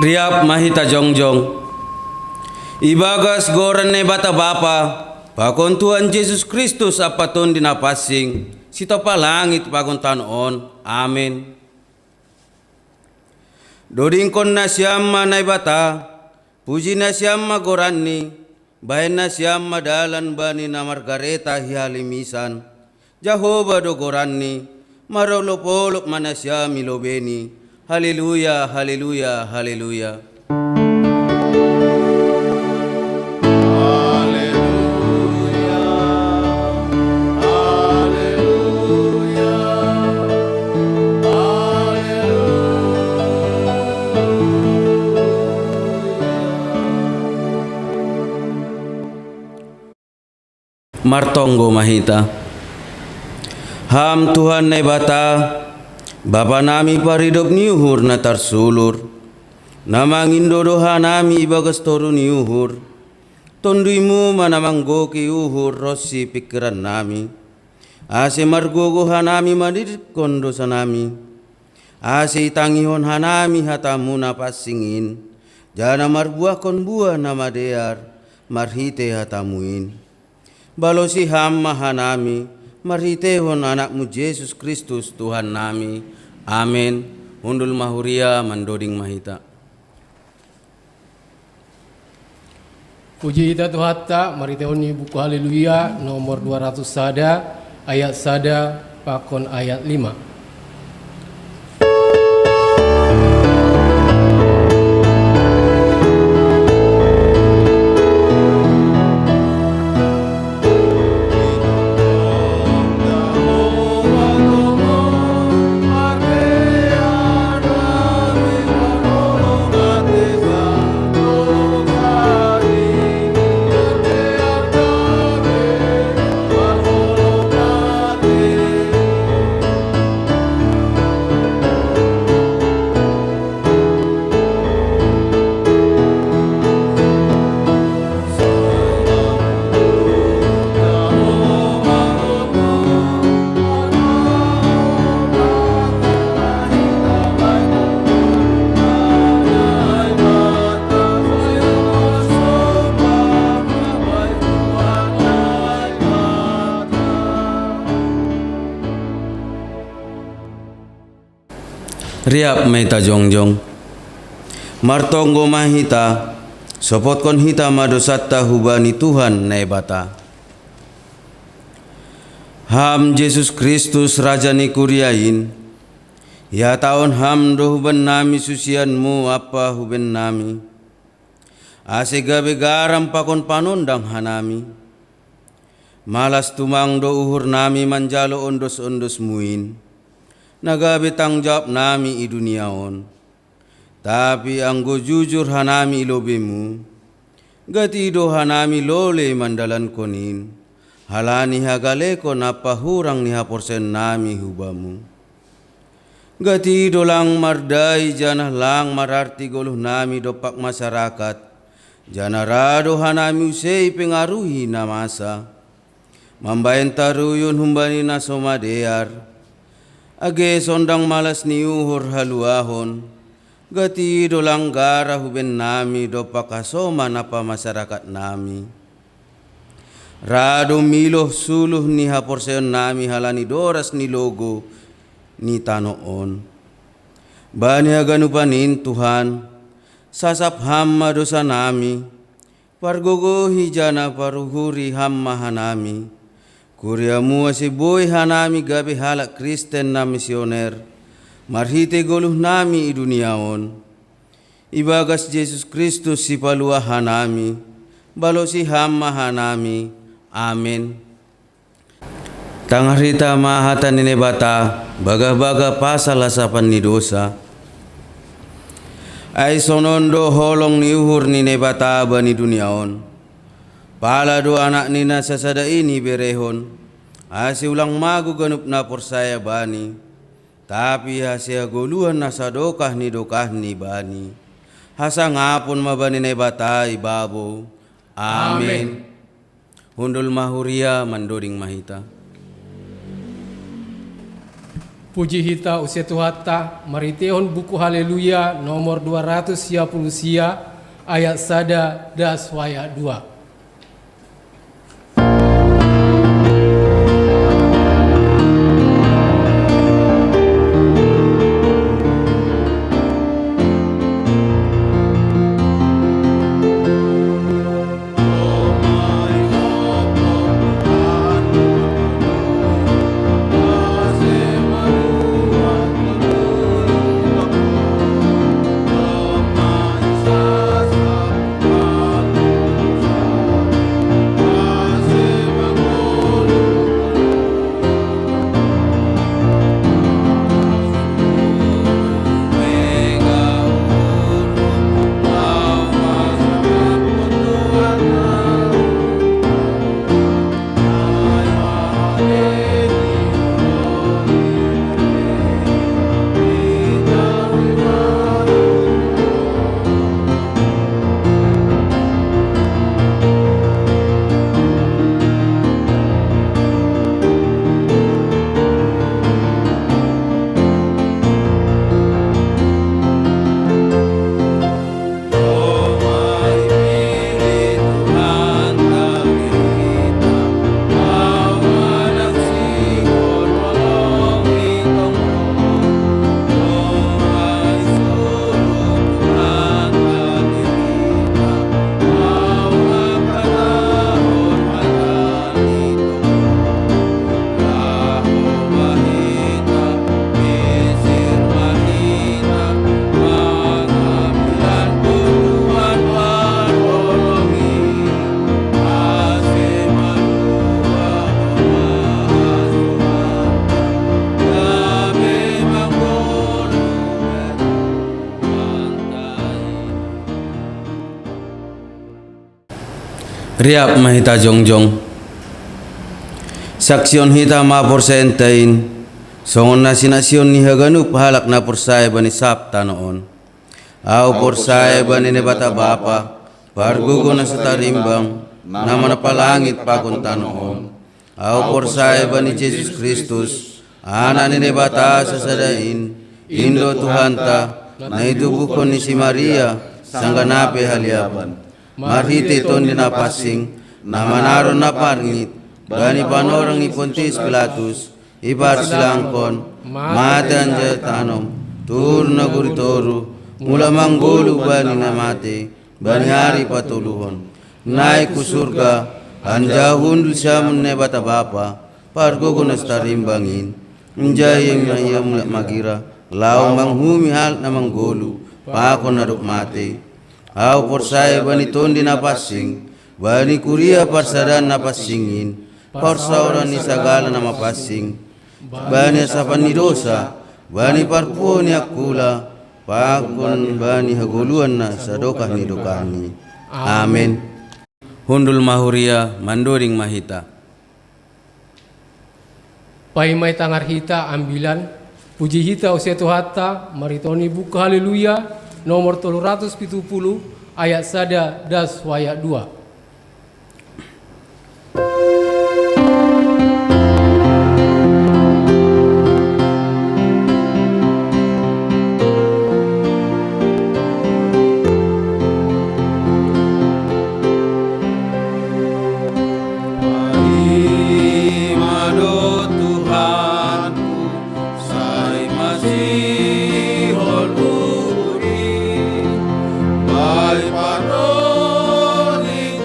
Riap mahita jongjong. Ibagas goran ne bata bapa. Pakon Tuhan Yesus Kristus apaton dinapasing. Sito palangit pakon tanon. Amin. Dodingkon na siyama na bata. Puji na siyama goran ni. Bayan na siyama dalan bani na Margareta hihalimisan. Jehovah do goran ni. Marolopolok mana siyami lobeni. Haleluya, haleluya, haleluya. Martonggo mahita. Ham Tuhan na bata. Bapa nami paridop niuhur na tarsulur. Namangin dodoha nami ibagas toru niuhur. Tonduimu manamanggo ki uhur rosi pikiran nami. Ase margogo hanami madidik kondosa nami. Ase itangihon hanami hatamu napasingin. Jana marbuah kon buah nama dear. Marhite hatamuin. Balosi hamma hanami. Marhitehon anakmu Yesus Kristus Tuhan nami. Amin. Hundul mahuria mandoding mahita. Puji ita Tuhatta, marhitehon ni buku Haleluya nomor 200 sada, ayat sada, pakon ayat 5. Riap mahita jongjong. Martonggo mahita. Sopot kon hita madosatta hubani Tuhan na bata. Ham Yesus Kristus Raja ni kuriain. Ya taon ham do huban nami susianmu apa huben nami. Ase gabe garam pakon panondang hanami. Malas tumang do uhur nami manjalo ondos-ondos muin. Nagabe tangjawab nami i duniaon. Tapi anggo jujur hanami ilobemu. Gatido hanami lole mandalan konin. Halani hagaleko napahurang ni haporsen nami hubamu. Gatido lang mardai janah lang mararti goluh nami dopak masyarakat. Janarado hanami usai pengaruhi namasa. Mambayan taruyun humbani na somadear. Age sondang malas ni uhur haluahon. Gati dolang gara huben nami dopak kasoma napa masyarakat nami. Rado miloh suluh ni haporseon nami halani doras ni logo ni tanoon. Bani aganupanin Tuhan. Sasap hamma dosa nami. Pargogo hijana paruhuri hamma hanami. Kuriamu asiboy hanami gabi halak Kristen na misioner. Marhite goluh nami i duniaon. Ibagas Yesus Kristus si paluah hanami. Balosi hamma hanami. Amin. Tangarita mahatan ni bata. Baga-baga pasal asapan ni dosa. Ay sonondo holong ni uhur ni bata ba ni duniaon. Pala do anak nina sasada ini berehon. Asi ulang magu ganup na porsaya bani. Tapi hasia goluhan na sadokah ni bani. Hasa ngapon mabani na batai babo. Amin. Hundul mahuria mandoding mahita. Puji hita usia Tuhata, mariteon buku Haleluya nomor 230 sia, ayat sada das waya 2. Riap mahita jongjong. Saksion hita ma porsentain. Songon nasion ni haganup halak na porsay bani sapta noon. Au porsay bani ne bata bapa. Pargugo na sa tarimbang. Nama na palangit pakunta noon. Au porsay bani Jesus Kristus. Ana ni ne bata sa sadain. Indo Tuhanta. Na idubukon ni si Maria. Sangganape haliapan. Marhiti ton di napasing, na manaron na parngit, bani panorang ipuntis Pilatus, ibar silangkon, matan jaya tanom, tur na guritoru, mula manggulu bani namate, bani hari patuluhon, naik ku surga, anjahun siya ne bata bapa, pargo na starimbangin, njayeng na iyam magira, lau manghumi hal na manggulu, pako na rukmate, au porsay bani tondi napasing, bani kuria parsadan napasingin, parsauran ni sagala na mapasing, bani asapan ni dosa, bani parpuo ni akula, pakon bani haguluan na sa dokah ni dokani. Amen. Hundul mahuria mandoring mahita. Paimay tangar hita ambilan, puji hita usia Tuhata, maritoni buku Haleluya nomor 370 ayat sada das waya 2. Paroni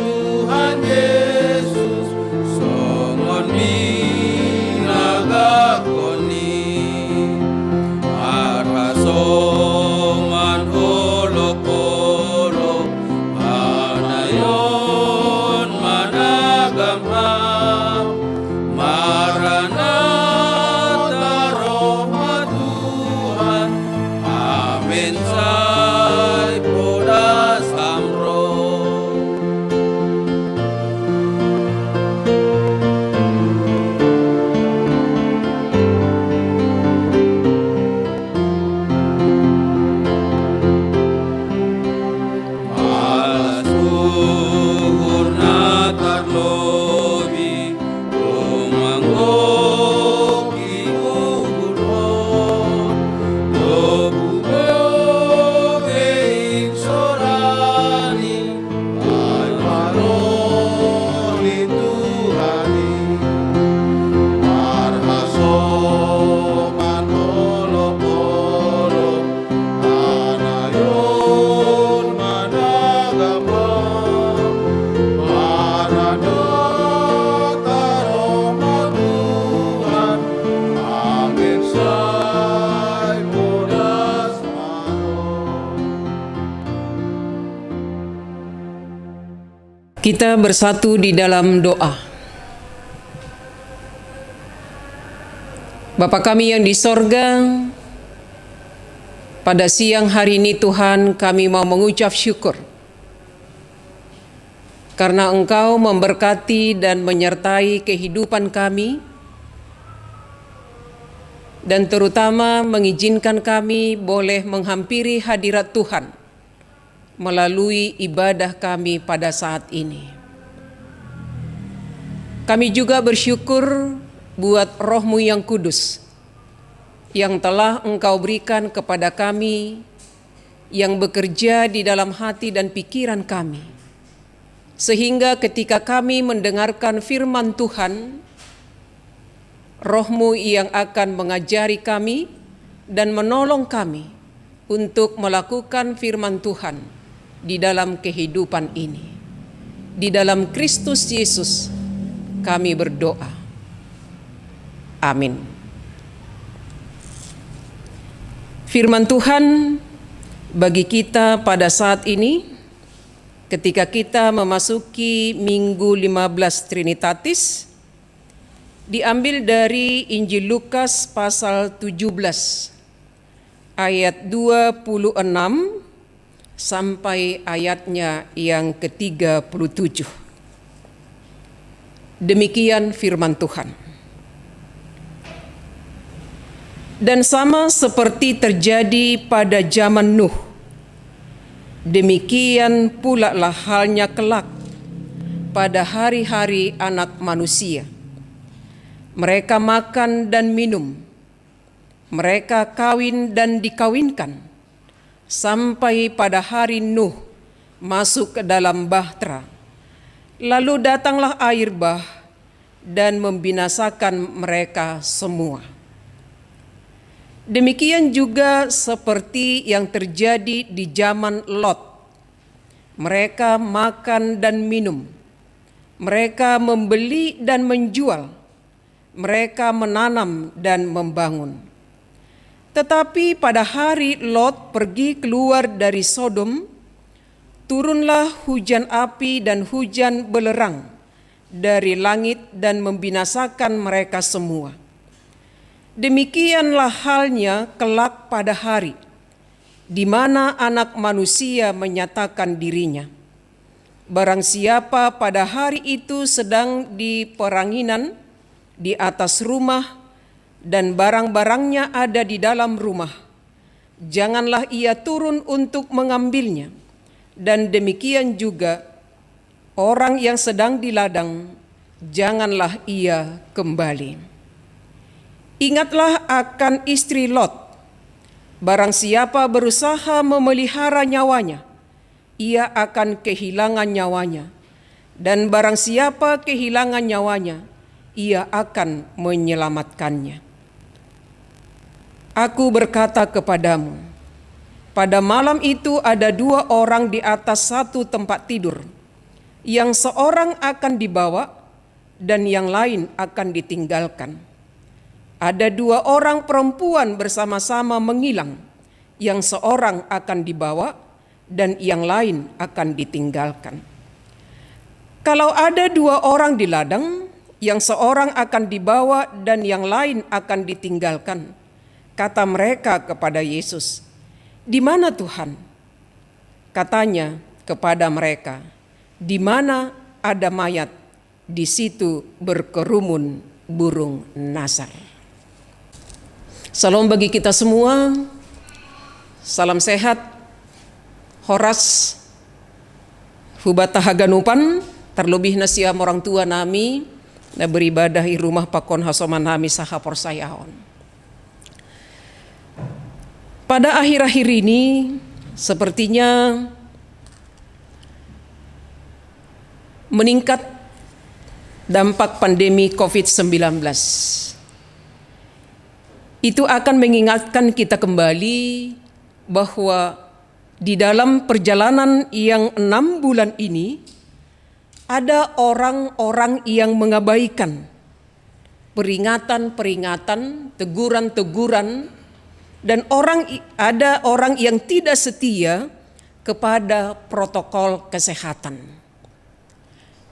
Kita bersatu di dalam doa. Bapa kami yang di sorga, pada siang hari ini Tuhan kami mau mengucap syukur karena Engkau memberkati dan menyertai kehidupan kami, dan terutama mengizinkan kami boleh menghampiri hadirat Tuhan melalui ibadah kami pada saat ini. Kami juga bersyukur buat Roh-Mu yang kudus yang telah Engkau berikan kepada kami, yang bekerja di dalam hati dan pikiran kami, sehingga ketika kami mendengarkan firman Tuhan, Roh-Mu yang akan mengajari kami dan menolong kami untuk melakukan firman Tuhan di dalam kehidupan ini. Di dalam Kristus Yesus kami berdoa. Amin. Firman Tuhan bagi kita pada saat ini, ketika kita memasuki Minggu 15 Trinitatis, diambil dari Injil Lukas pasal 17 ayat 26 sampai ayatnya yang ke-37. Demikian firman Tuhan. Dan sama seperti terjadi pada zaman Nuh, demikian pula lah halnya kelak pada hari-hari Anak Manusia. Mereka makan dan minum, mereka kawin dan dikawinkan, sampai pada hari Nuh masuk ke dalam bahtera. Lalu datanglah air bah dan membinasakan mereka semua. Demikian juga seperti yang terjadi di zaman Lot. Mereka makan dan minum, mereka membeli dan menjual, mereka menanam dan membangun. Tetapi pada hari Lot pergi keluar dari Sodom, turunlah hujan api dan hujan belerang dari langit dan membinasakan mereka semua. Demikianlah halnya kelak pada hari di mana Anak Manusia menyatakan dirinya. Barang siapa pada hari itu sedang di peranginan di atas rumah dan barang-barangnya ada di dalam rumah, janganlah ia turun untuk mengambilnya. Dan demikian juga orang yang sedang di ladang, janganlah ia kembali. Ingatlah akan istri Lot. Barang siapa berusaha memelihara nyawanya, ia akan kehilangan nyawanya. Dan barang siapa kehilangan nyawanya, ia akan menyelamatkannya. Aku berkata kepadamu, pada malam itu ada 2 orang di atas satu tempat tidur, yang seorang akan dibawa dan yang lain akan ditinggalkan. Ada 2 orang perempuan bersama-sama mengilang, yang seorang akan dibawa dan yang lain akan ditinggalkan. Kalau ada 2 orang di ladang, yang seorang akan dibawa dan yang lain akan ditinggalkan, kata mereka kepada Yesus, "Di mana Tuhan?" Katanya kepada mereka, "Di mana ada mayat, di situ berkerumun burung nasar." Salam bagi kita semua. Salam sehat. Horas hubata haganupan, terlebih nasiam orang tua nami, na beribadah di rumah pakon hasoman nami saha porsayaon. Pada akhir-akhir ini, sepertinya meningkat dampak pandemi COVID-19. Itu akan mengingatkan kita kembali bahwa di dalam perjalanan yang 6 bulan ini, ada orang-orang yang mengabaikan peringatan-peringatan, teguran-teguran, dan ada orang yang tidak setia kepada protokol kesehatan.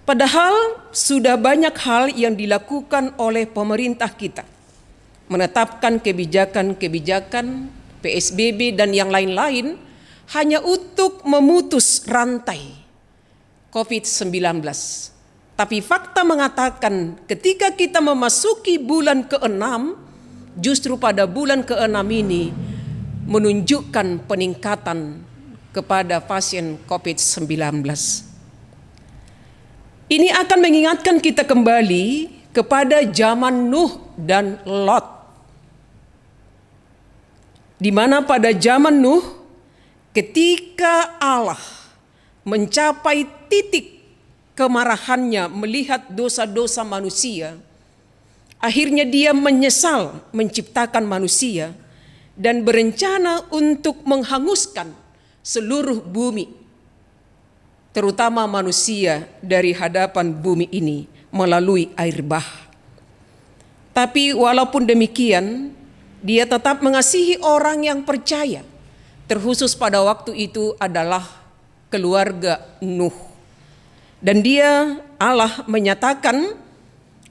Padahal sudah banyak hal yang dilakukan oleh pemerintah kita, menetapkan kebijakan-kebijakan PSBB dan yang lain-lain hanya untuk memutus rantai COVID-19. Tapi fakta mengatakan ketika kita memasuki bulan ke-6, justru pada bulan ke-6 ini menunjukkan peningkatan kepada pasien COVID-19. Ini akan mengingatkan kita kembali kepada zaman Nuh dan Lot, di mana pada zaman Nuh, ketika Allah mencapai titik kemarahannya melihat dosa-dosa manusia, akhirnya Dia menyesal menciptakan manusia dan berencana untuk menghanguskan seluruh bumi, terutama manusia dari hadapan bumi ini melalui air bah. Tapi walaupun demikian, Dia tetap mengasihi orang yang percaya, terkhusus pada waktu itu adalah keluarga Nuh. Dan Allah menyatakan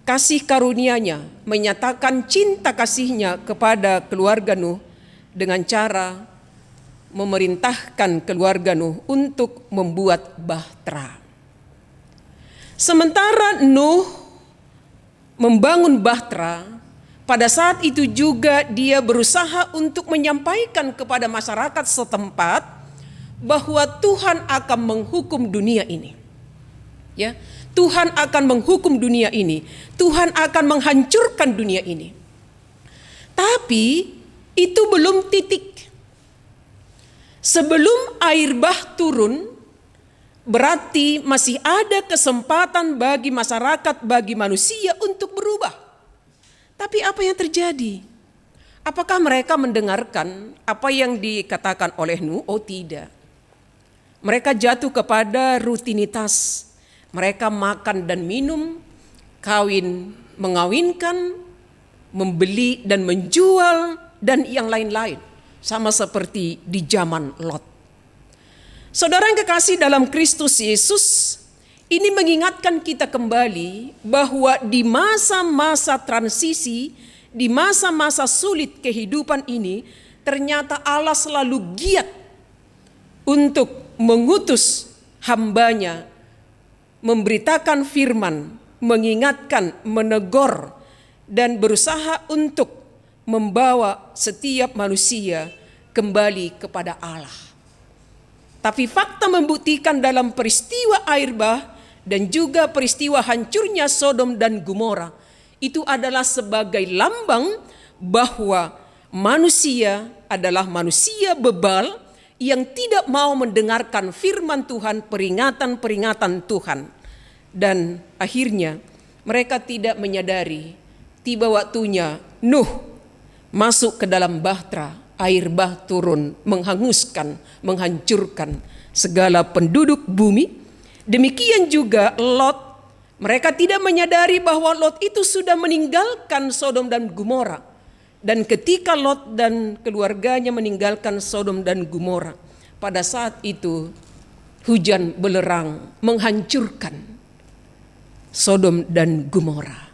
kasih karunia-Nya, menyatakan cinta kasih-Nya kepada keluarga Nuh dengan cara memerintahkan keluarga Nuh untuk membuat bahtera. Sementara Nuh membangun bahtera, pada saat itu juga dia berusaha untuk menyampaikan kepada masyarakat setempat bahwa Tuhan akan menghukum dunia ini. Ya, Tuhan akan menghukum dunia ini. Tuhan akan menghancurkan dunia ini. Tapi itu belum titik. Sebelum air bah turun, berarti masih ada kesempatan bagi masyarakat, bagi manusia untuk berubah. Tapi apa yang terjadi? Apakah mereka mendengarkan apa yang dikatakan oleh Nuh? Oh tidak. Mereka jatuh kepada rutinitas. Mereka makan dan minum, kawin, mengawinkan, membeli dan menjual, dan yang lain-lain. Sama seperti di zaman Lot. Saudara yang kekasih dalam Kristus Yesus, ini mengingatkan kita kembali bahwa di masa-masa transisi, di masa-masa sulit kehidupan ini, ternyata Allah selalu giat untuk mengutus hamba-Nya, memberitakan firman, mengingatkan, menegur, dan berusaha untuk membawa setiap manusia kembali kepada Allah. Tapi fakta membuktikan dalam peristiwa air bah dan juga peristiwa hancurnya Sodom dan Gomora, itu adalah sebagai lambang bahwa manusia adalah manusia bebal yang tidak mau mendengarkan firman Tuhan, peringatan-peringatan Tuhan. Dan akhirnya mereka tidak menyadari tiba waktunya Nuh masuk ke dalam bahtera, air bah turun, menghanguskan, menghancurkan segala penduduk bumi. Demikian juga Lot, mereka tidak menyadari bahwa Lot itu sudah meninggalkan Sodom dan Gomora. Dan ketika Lot dan keluarganya meninggalkan Sodom dan Gomora, pada saat itu hujan belerang menghancurkan Sodom dan Gomora.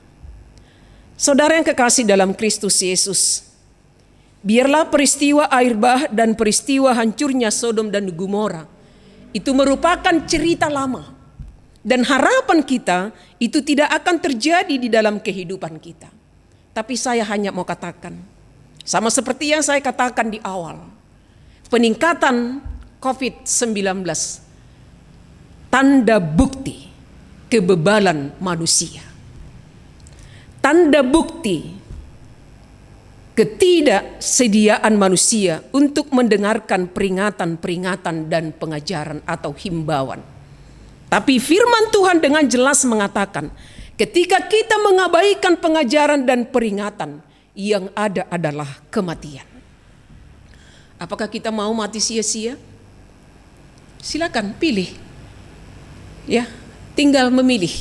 Saudara yang kekasih dalam Kristus Yesus, biarlah peristiwa air bah dan peristiwa hancurnya Sodom dan Gomora itu merupakan cerita lama. Dan harapan kita itu tidak akan terjadi di dalam kehidupan kita. Tapi saya hanya mau katakan, sama seperti yang saya katakan di awal, peningkatan COVID-19 tanda bukti kebebalan manusia. Tanda bukti ketidaksediaan manusia untuk mendengarkan peringatan-peringatan dan pengajaran atau himbauan. Tapi firman Tuhan dengan jelas mengatakan, ketika kita mengabaikan pengajaran dan peringatan, yang ada adalah kematian. Apakah kita mau mati sia-sia? Silakan pilih. Ya, tinggal memilih.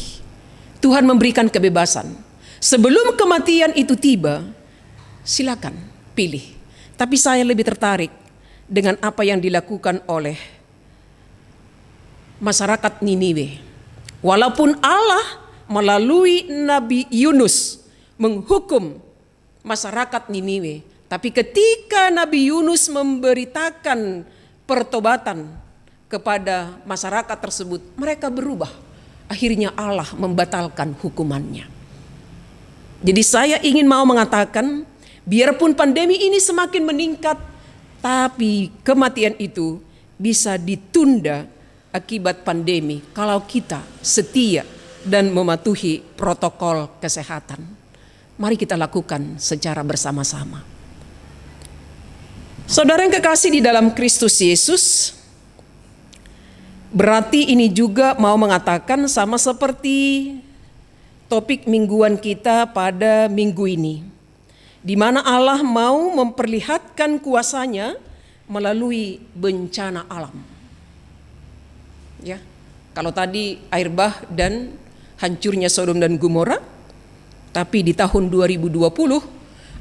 Tuhan memberikan kebebasan. Sebelum kematian itu tiba, silakan pilih. Tapi saya lebih tertarik dengan apa yang dilakukan oleh masyarakat Niniwe. Walaupun Allah melalui Nabi Yunus menghukum masyarakat Niniwe, tapi ketika Nabi Yunus memberitakan pertobatan kepada masyarakat tersebut, mereka berubah. Akhirnya Allah membatalkan hukumannya. Jadi saya ingin mau mengatakan, biarpun pandemi ini semakin meningkat, tapi kematian itu bisa ditunda akibat pandemi kalau kita setia dan mematuhi protokol kesehatan. Mari kita lakukan secara bersama-sama. Saudara yang kekasih di dalam Kristus Yesus, berarti ini juga mau mengatakan sama seperti topik mingguan kita pada minggu ini, di mana Allah mau memperlihatkan kuasa-Nya melalui bencana alam. Ya, kalau tadi air bah dan hancurnya Sodom dan Gomora, tapi di tahun 2020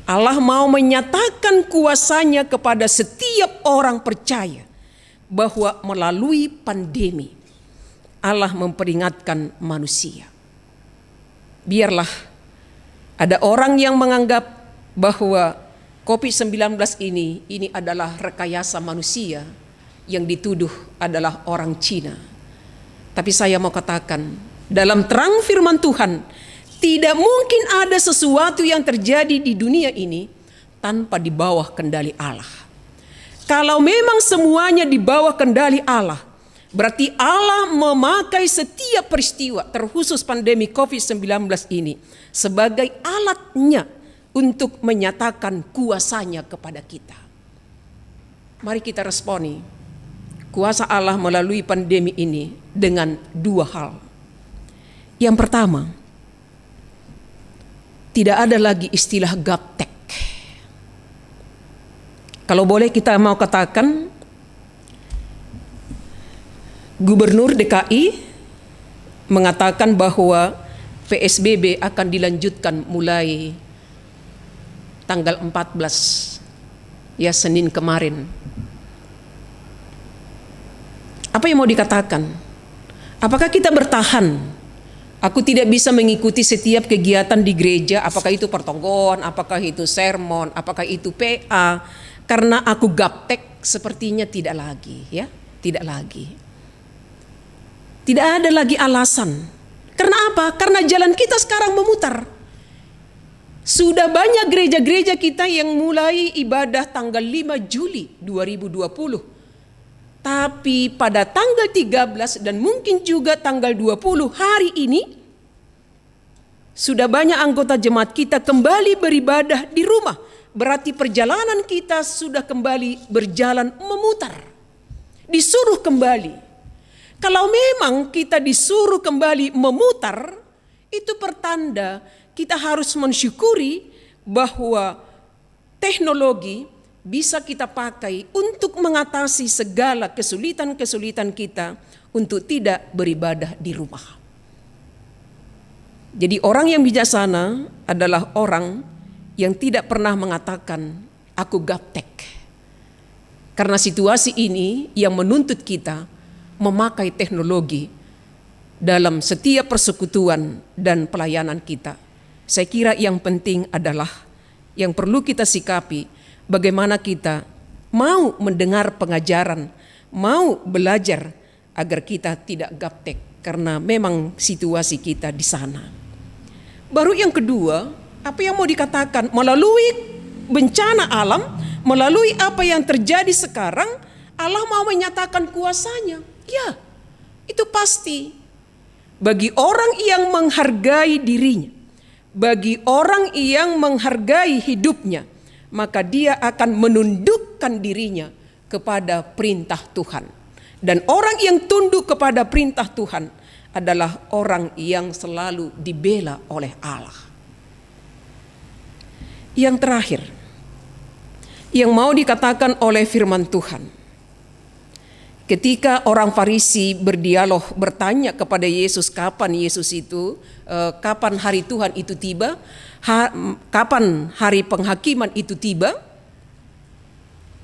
Allah mau menyatakan kuasa-Nya kepada setiap orang percaya bahwa melalui pandemi Allah memperingatkan manusia. Biarlah ada orang yang menganggap bahwa COVID-19 ini adalah rekayasa manusia yang dituduh adalah orang Cina. Tapi saya mau katakan, dalam terang firman Tuhan, tidak mungkin ada sesuatu yang terjadi di dunia ini tanpa di bawah kendali Allah. Kalau memang semuanya di bawah kendali Allah, berarti Allah memakai setiap peristiwa, terkhusus pandemi COVID-19 ini, sebagai alatnya untuk menyatakan kuasa-Nya kepada kita. Mari kita responi kuasa Allah melalui pandemi ini dengan dua hal. Yang pertama, tidak ada lagi istilah gaptek. Kalau boleh kita mau katakan, Gubernur DKI mengatakan bahwa PSBB akan dilanjutkan mulai tanggal 14, ya Senin kemarin. Apa yang mau dikatakan? Apakah kita bertahan? Aku tidak bisa mengikuti setiap kegiatan di gereja, apakah itu pertonggon, apakah itu sermon, apakah itu PA, karena aku gaptek. Sepertinya tidak lagi, ya, tidak lagi. Tidak ada lagi alasan. Karena apa? Karena jalan kita sekarang memutar. Sudah banyak gereja-gereja kita yang mulai ibadah tanggal 5 Juli 2020. Tapi pada tanggal 13 dan mungkin juga tanggal 20 hari ini, sudah banyak anggota jemaat kita kembali beribadah di rumah. Berarti perjalanan kita sudah kembali berjalan memutar. Disuruh kembali. Kalau memang kita disuruh kembali memutar, itu pertanda kita harus mensyukuri bahwa teknologi bisa kita pakai untuk mengatasi segala kesulitan-kesulitan kita untuk tidak beribadah di rumah. Jadi orang yang bijaksana adalah orang yang tidak pernah mengatakan aku gaptek. Karena situasi ini yang menuntut kita memakai teknologi dalam setiap persekutuan dan pelayanan kita. Saya kira yang penting adalah yang perlu kita sikapi, bagaimana kita mau mendengar pengajaran, mau belajar agar kita tidak gaptek karena memang situasi kita di sana. Baru yang kedua, apa yang mau dikatakan melalui bencana alam, melalui apa yang terjadi sekarang, Allah mau menyatakan kuasa-Nya. Ya, itu pasti. Bagi orang yang menghargai dirinya, bagi orang yang menghargai hidupnya, maka dia akan menundukkan dirinya kepada perintah Tuhan. Dan orang yang tunduk kepada perintah Tuhan adalah orang yang selalu dibela oleh Allah. Yang terakhir, yang mau dikatakan oleh firman Tuhan. Ketika orang Farisi berdialog, bertanya kepada Yesus kapan hari Tuhan itu tiba, kapan hari penghakiman itu tiba.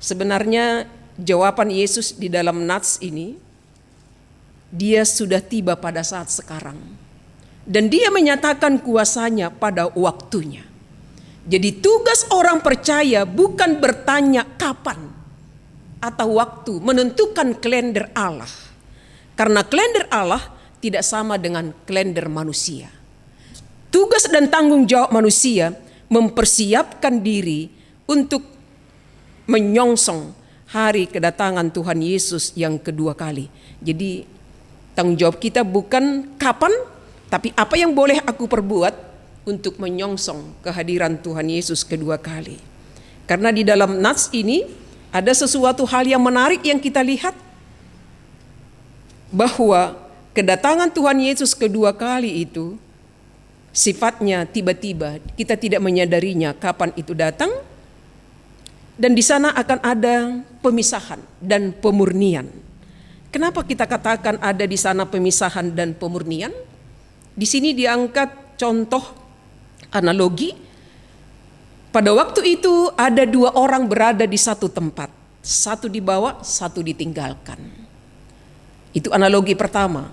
Sebenarnya jawaban Yesus di dalam nats ini Dia sudah tiba pada saat sekarang. Dan dia menyatakan kuasanya pada waktunya. Jadi tugas orang percaya bukan bertanya kapan atau waktu, menentukan kalender Allah. Karena kalender Allah tidak sama dengan kalender manusia. Tugas dan tanggung jawab manusia mempersiapkan diri untuk menyongsong hari kedatangan Tuhan Yesus yang kedua kali. Jadi tanggung jawab kita bukan kapan, tapi apa yang boleh aku perbuat untuk menyongsong kehadiran Tuhan Yesus kedua kali. Karena di dalam nats ini ada sesuatu hal yang menarik yang kita lihat, bahwa kedatangan Tuhan Yesus kedua kali itu sifatnya tiba-tiba, kita tidak menyadarinya kapan itu datang. Dan di sana akan ada pemisahan dan pemurnian. Kenapa kita katakan ada di sana pemisahan dan pemurnian? Di sini diangkat contoh analogi. Pada waktu itu ada dua orang berada di satu tempat. Satu dibawa, satu ditinggalkan. Itu analogi pertama.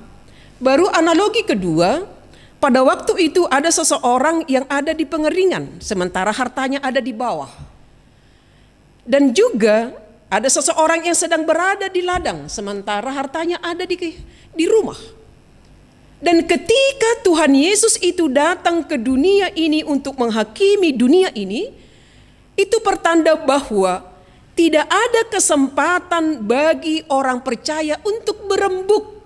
Baru analogi kedua, pada waktu itu ada seseorang yang ada di pengeringan, sementara hartanya ada di bawah. Dan juga ada seseorang yang sedang berada di ladang, sementara hartanya ada di rumah. Dan ketika Tuhan Yesus itu datang ke dunia ini untuk menghakimi dunia ini, itu pertanda bahwa tidak ada kesempatan bagi orang percaya untuk berembuk.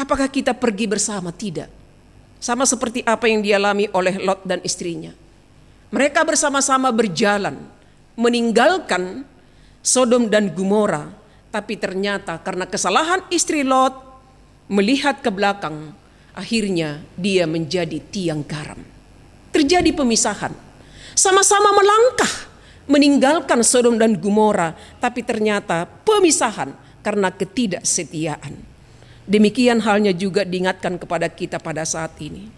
Apakah kita pergi bersama? Tidak. Sama seperti apa yang dialami oleh Lot dan istrinya. Mereka bersama-sama berjalan, meninggalkan Sodom dan Gomora, tapi ternyata karena kesalahan istri Lot melihat ke belakang, akhirnya dia menjadi tiang garam. Terjadi pemisahan. Sama-sama melangkah meninggalkan Sodom dan Gomora, tapi ternyata pemisahan karena ketidaksetiaan. Demikian halnya juga diingatkan kepada kita pada saat ini.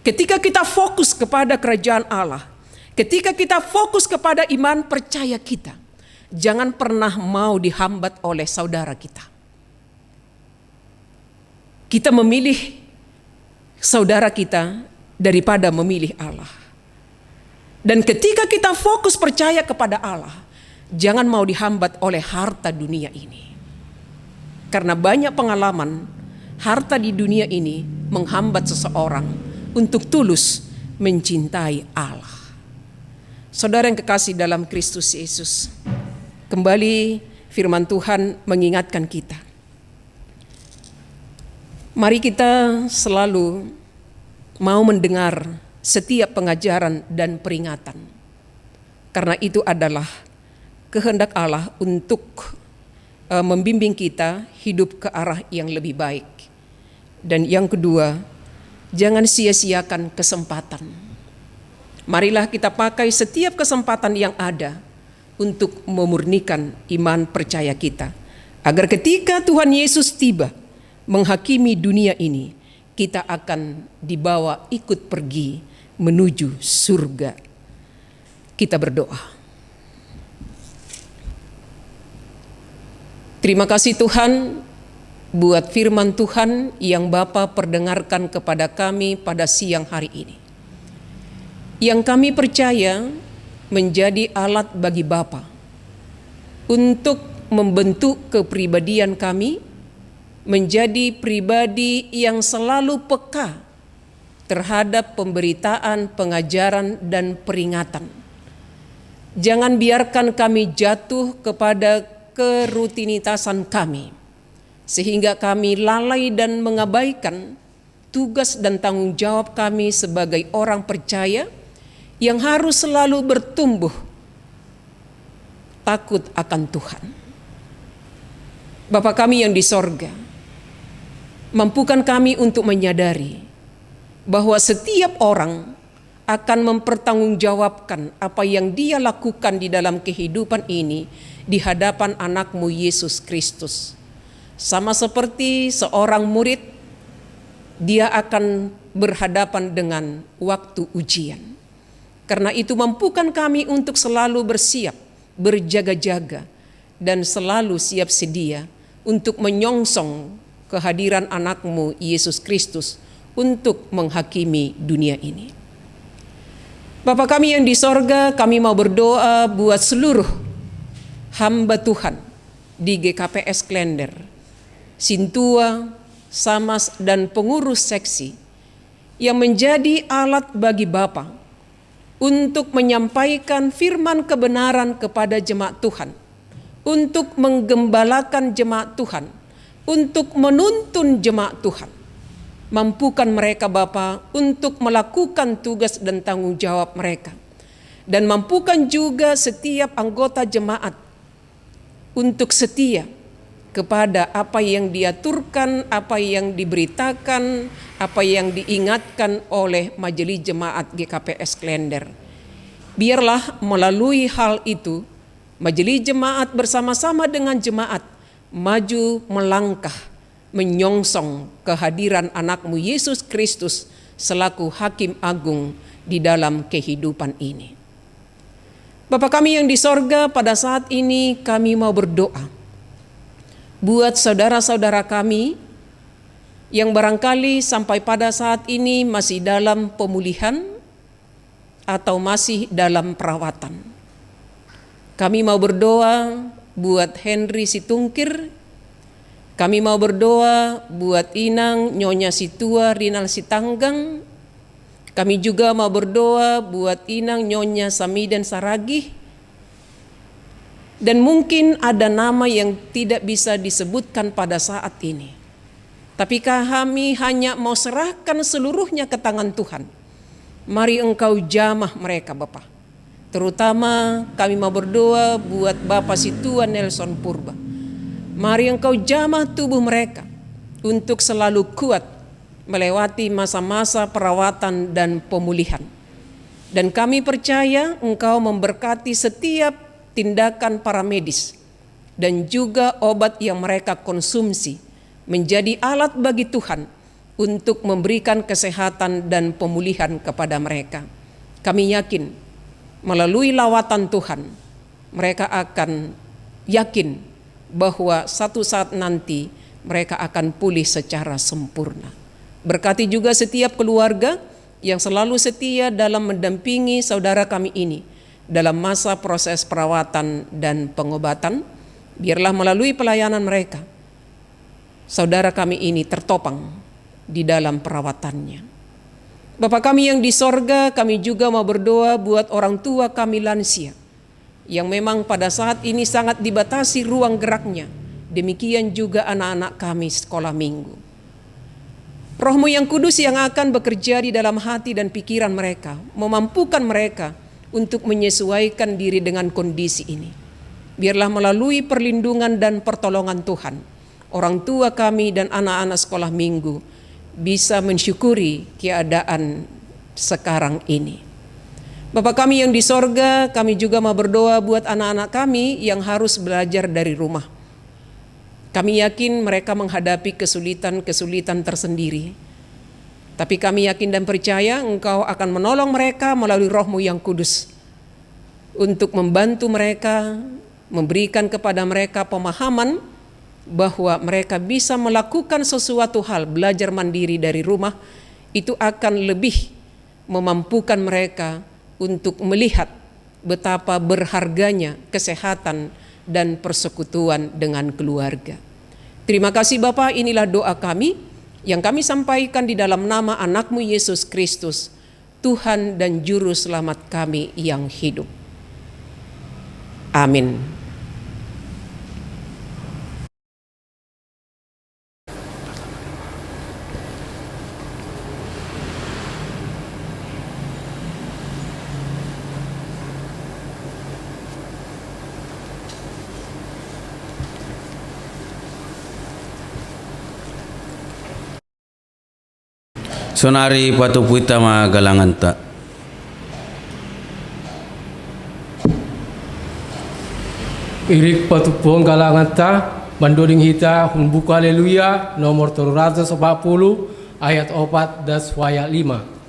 Ketika kita fokus kepada kerajaan Allah, ketika kita fokus kepada iman percaya kita, jangan pernah mau dihambat oleh saudara kita. Kita memilih saudara kita daripada memilih Allah. Dan ketika kita fokus percaya kepada Allah, jangan mau dihambat oleh harta dunia ini. Karena banyak pengalaman harta di dunia ini menghambat seseorang untuk tulus mencintai Allah. Saudara yang kekasih dalam Kristus Yesus, kembali firman Tuhan mengingatkan kita. Mari kita selalu mau mendengar setiap pengajaran dan peringatan. Karena itu adalah kehendak Allah untuk membimbing kita hidup ke arah yang lebih baik. Dan yang kedua, jangan sia-siakan kesempatan. Marilah kita pakai setiap kesempatan yang ada untuk memurnikan iman percaya kita. Agar ketika Tuhan Yesus tiba menghakimi dunia ini, kita akan dibawa ikut pergi menuju surga. Kita berdoa. Terima kasih Tuhan buat firman Tuhan yang Bapa perdengarkan kepada kami pada siang hari ini. Yang kami percaya menjadi alat bagi Bapa untuk membentuk kepribadian kami menjadi pribadi yang selalu peka terhadap pemberitaan, pengajaran, dan peringatan. Jangan biarkan kami jatuh kepada kerutinitasan kami, sehingga kami lalai dan mengabaikan tugas dan tanggung jawab kami sebagai orang percaya yang harus selalu bertumbuh takut akan Tuhan. Bapa kami yang di sorga, mampukan kami untuk menyadari bahwa setiap orang akan mempertanggungjawabkan apa yang dia lakukan di dalam kehidupan ini di hadapan anak-Mu Yesus Kristus. Sama seperti seorang murid, dia akan berhadapan dengan waktu ujian. Karena itu mampukan kami untuk selalu bersiap, berjaga-jaga, dan selalu siap sedia untuk menyongsong kehadiran anakmu Yesus Kristus untuk menghakimi dunia ini. Bapa kami yang di sorga, kami mau berdoa buat seluruh hamba Tuhan di GKPS Klender, Sintua, Samas, dan pengurus seksi yang menjadi alat bagi Bapa untuk menyampaikan firman kebenaran kepada jemaat Tuhan, untuk menggembalakan jemaat Tuhan, untuk menuntun jemaat Tuhan. Mampukan mereka Bapa untuk melakukan tugas dan tanggung jawab mereka. Dan mampukan juga setiap anggota jemaat untuk setia kepada apa yang diaturkan, apa yang diberitakan, apa yang diingatkan oleh Majelis Jemaat GKPS Klender. Biarlah melalui hal itu, Majelis Jemaat bersama-sama dengan jemaat maju melangkah menyongsong kehadiran anakmu Yesus Kristus selaku Hakim Agung di dalam kehidupan ini. Bapa kami yang di sorga, pada saat ini kami mau berdoa buat saudara-saudara kami yang barangkali sampai pada saat ini masih dalam pemulihan atau masih dalam perawatan. Kami mau berdoa buat Henry Situngkir. Kami mau berdoa buat Inang Nyonya Situa Rinal Sitanggang. Kami juga mau berdoa buat Inang Nyonya Samiden Saragih. Dan mungkin ada nama yang tidak bisa disebutkan pada saat ini. Tapi kami hanya mau serahkan seluruhnya ke tangan Tuhan. Mari Engkau jamah mereka Bapa. Terutama kami mau berdoa buat Bapak Situa Nelson Purba. Mari Engkau jamah tubuh mereka untuk selalu kuat melewati masa-masa perawatan dan pemulihan. Dan kami percaya Engkau memberkati setiap tindakan para medis dan juga obat yang mereka konsumsi menjadi alat bagi Tuhan untuk memberikan kesehatan dan pemulihan kepada mereka. Kami yakin melalui lawatan Tuhan mereka akan yakin bahwa satu saat nanti mereka akan pulih secara sempurna. Berkati juga setiap keluarga yang selalu setia dalam mendampingi saudara kami ini dalam masa proses perawatan dan pengobatan. Biarlah melalui pelayanan mereka, saudara kami ini tertopang di dalam perawatannya. Bapa kami yang di sorga, kami juga mau berdoa buat orang tua kami lansia yang memang pada saat ini sangat dibatasi ruang geraknya. Demikian juga anak-anak kami sekolah minggu. Roh-Mu yang kudus yang akan bekerja di dalam hati dan pikiran mereka, memampukan mereka untuk menyesuaikan diri dengan kondisi ini. Biarlah melalui perlindungan dan pertolongan Tuhan, orang tua kami dan anak-anak sekolah minggu bisa mensyukuri keadaan sekarang ini. Bapa kami yang di sorga, kami juga mau berdoa buat anak-anak kami yang harus belajar dari rumah. Kami yakin mereka menghadapi kesulitan-kesulitan tersendiri. Tapi kami yakin dan percaya Engkau akan menolong mereka melalui Roh-Mu yang kudus untuk membantu mereka, memberikan kepada mereka pemahaman bahwa mereka bisa melakukan sesuatu hal, belajar mandiri dari rumah, itu akan lebih memampukan mereka untuk melihat betapa berharganya kesehatan dan persekutuan dengan keluarga. Terima kasih Bapa, inilah doa kami yang kami sampaikan di dalam nama anak-Mu Yesus Kristus, Tuhan dan Juru Selamat kami yang hidup. Amin. Sonari patu puita ma galangan ta. Irik patupong galangan ta, bandoding hita hung buku haleluya nomor 340 ayat 4 dan ayat 5.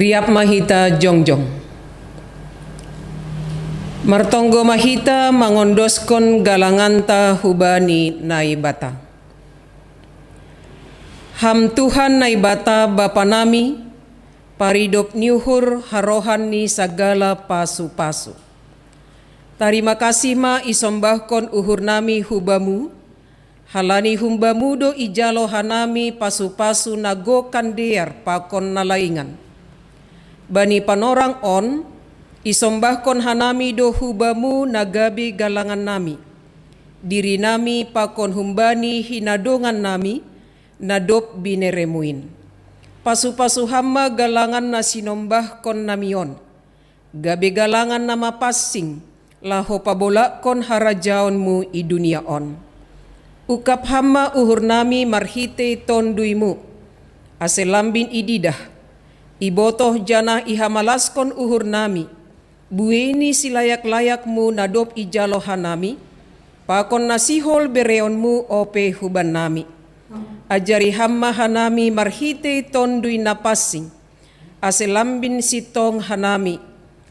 Riap mahita jongjong. Martonggo mahita mangondoskon galanganta hubani naibata. Ham Tuhan naibata Bapa nami, paridop niuhur harohan ni sagala pasu-pasu. Tarima kasih ma isombahkon uhur nami hubamu, halani humbamudo ijalo hanami pasu-pasu nago kandear pakon nalaingan. Bani panorang on, isombahkon hanami do hubamu nagabi galangan nami. Diri nami pakon humbani hinadongan nami, nadop bineremuin. Pasu-pasu hamba galangan na sinombahkon namion. Gabi galangan nama passing, laho pabolakon harajaonmu i dunia on. Ukap hamba uhur nami marhite tonduimu, aselambin ididah, ibotoh janah ihamalaskon uhur nami, bueni silayak-layakmu nadop ijalo hanami, pakon nasihol bereonmu ope huban nami. Ajari hamma hanami marhite tondui napasing, aselambin sitong hanami,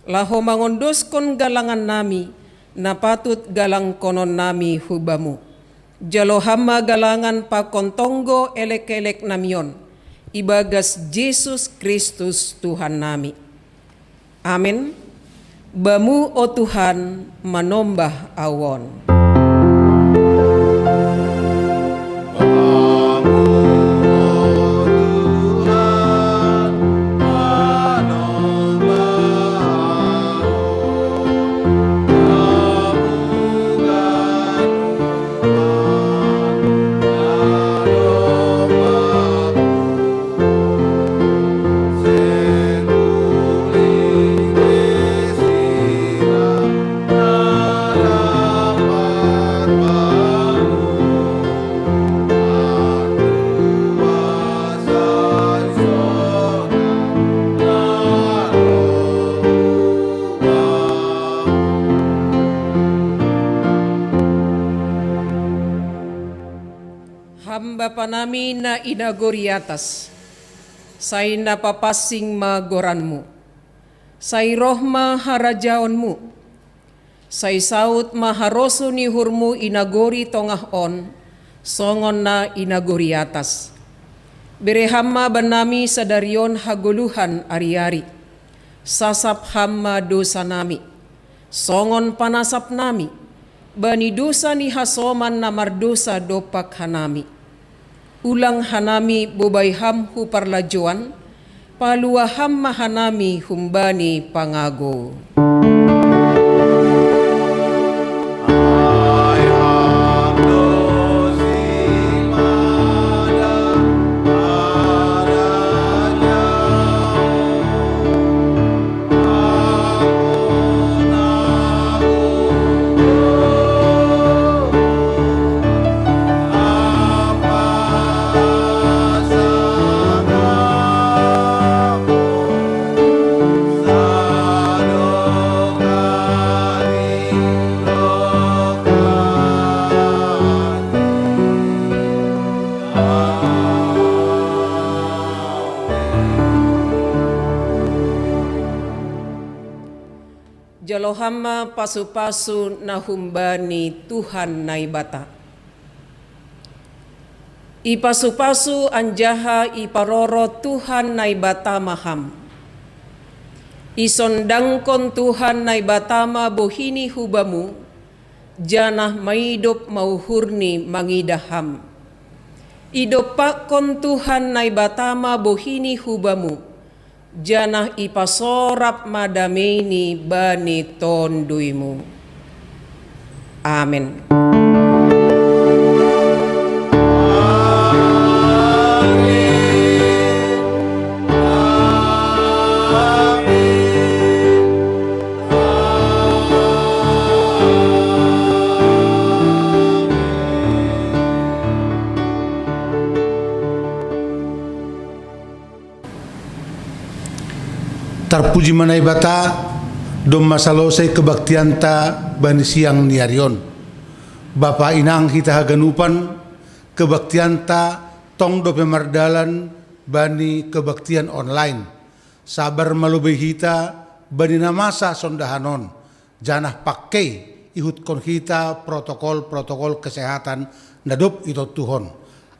laho mangondoskon galangan nami, napatut galang konon nami hubamu. Jalo hamma galangan pakon tonggo elek-elek namion, ibagas Yesus Kristus Tuhan nami. Amin. Bamu o Tuhan manombah awon. Bapa nami na inagori atas, say napapasing magoranmu, say rohma harajaonmu, say saut maharoso ni hurmu inagori tongah on, songon na inagori atas. Berehama banami sadarion haguluhan ari-ari, sasap hamma dosa nami, songon panasap nami, bani dosa ni hasoman na mardosa dopak hanami. Ulang hanami bubay ham hu parlajuan, palua ham mahanami humbani pangago. Jalohama pasu-pasu na humbani Tuhan naibata. Ipasu-pasu anjaha iparoro Tuhan naibata maham. Isondangkon Tuhan naibata ma bohini hubamu, janah maidop mauhurni mangidaham. Idopakon Tuhan naibata ma bohini hubamu, janah ipasorap madameni bani tonduimu. Amin. Terpuji manai bata dom masalosai kebaktianta bani siang niarion. Bapa inang hita haganupan kebaktianta tong do pemardalan bani kebaktian online. sabar malubih hita banina masa sondahanon janah pakai ihut kon kita protokol kesehatan nadop itu Tuhon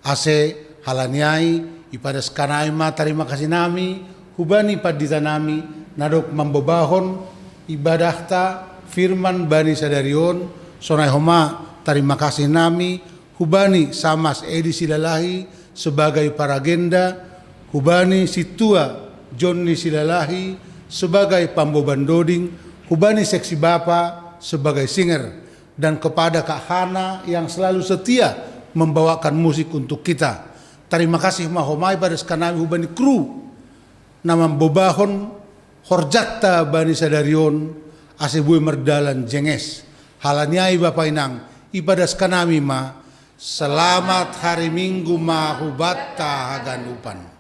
ase halaniai ipada skanai ma terima kasih nami hubani padita nami nadop membobahon ibadah ta firman bani sadarion sonai homa terima kasih nami hubani samas Edi Silalahi sebagai paragenda hubani situa Johnny Silalahi sebagai pamboban doding hubani seksi bapa sebagai singer dan kepada Kak Hana yang selalu setia membawakan musik untuk kita. Terima kasih mahomai pada sekanami hubani kru nama bobahon horjatta bani sadarion asebui merdalan jenges halaniai Bapak Inang ibadah sekanami ma selamat hari Minggu ma hubatta haganupan.